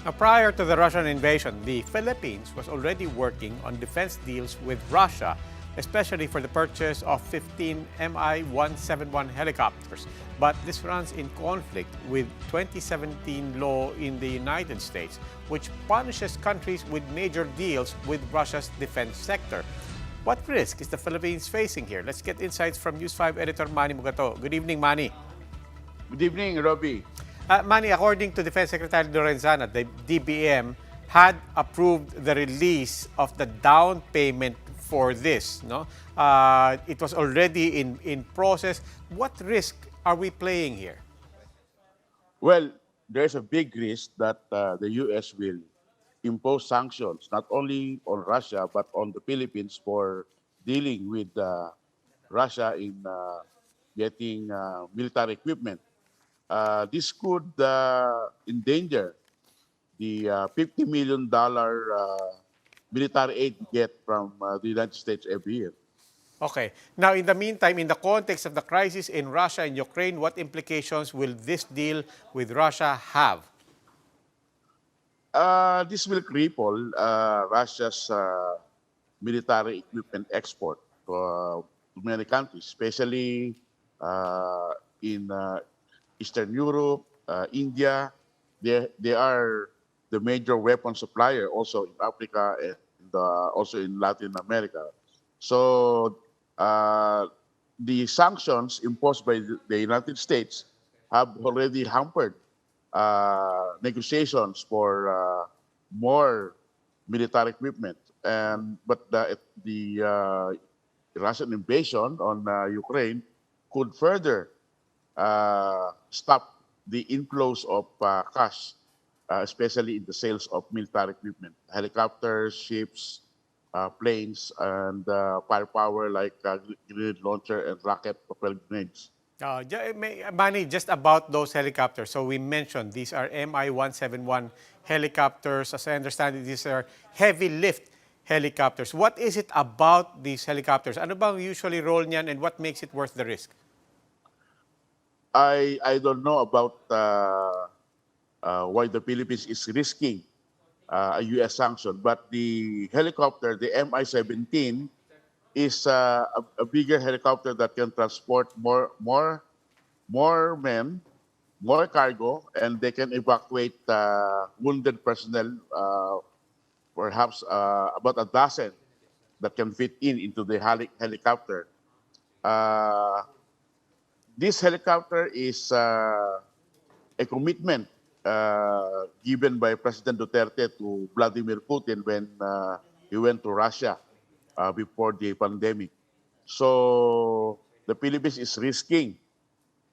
Now, prior to the Russian invasion, the Philippines was already working on defense deals with Russia, especially for the purchase of 15 Mi-171 helicopters. But this runs in conflict with 2017 law in the United States, which punishes countries with major deals with Russia's defense sector. What risk is the Philippines facing here? Let's get insights from News5 Editor Manny Mogato. Good evening, Manny. Good evening, Robbie. Manny, according to Defense Secretary Lorenzana, the DBM had approved the release of the down payment for this. No, it was already in process. What risk are we playing here? Well, there's a big risk that the U.S. will impose sanctions not only on Russia but on the Philippines for dealing with Russia in getting military equipment. This could endanger the $50 million military aid we get from the United States every year. Okay. Now, in the meantime, in the context of the crisis in Russia and Ukraine, what implications will this deal with Russia have? This will cripple Russia's military equipment export to many countries, especially in Eastern Europe, India. They are the major weapon supplier also in Africa and also in Latin America. So the sanctions imposed by the United States have already hampered negotiations for more military equipment. But the Russian invasion on Ukraine could further stop the inflows of cash, especially in the sales of military equipment, helicopters, ships, planes, and firepower like grenade launcher and rocket-propelled grenades. Manny, just about those helicopters. So we mentioned these are Mi-171 helicopters. As I understand it, these are heavy lift helicopters. What is it about these helicopters? Ano bang usually role niyan and what makes it worth the risk? I don't know about why the Philippines is risking a U.S. sanction, but the helicopter, the Mi-17, is a bigger helicopter that can transport more men, more cargo, and they can evacuate wounded personnel, perhaps about a dozen that can fit into the helicopter. Uh, this helicopter is a commitment given by President Duterte to Vladimir Putin when he went to Russia before the pandemic. So the Philippines is risking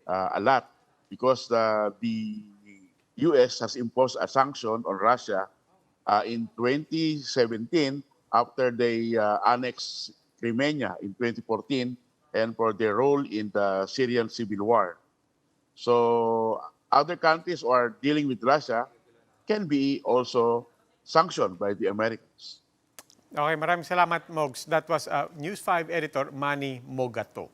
a lot because the U.S. has imposed a sanction on Russia in 2017 after they annexed Crimea in 2014 and for their role in the Syrian civil war. So other countries who are dealing with Russia can be also sanctioned by the Americans. Okay, maraming salamat, Mogs. That was News 5 Editor Manny Mogato.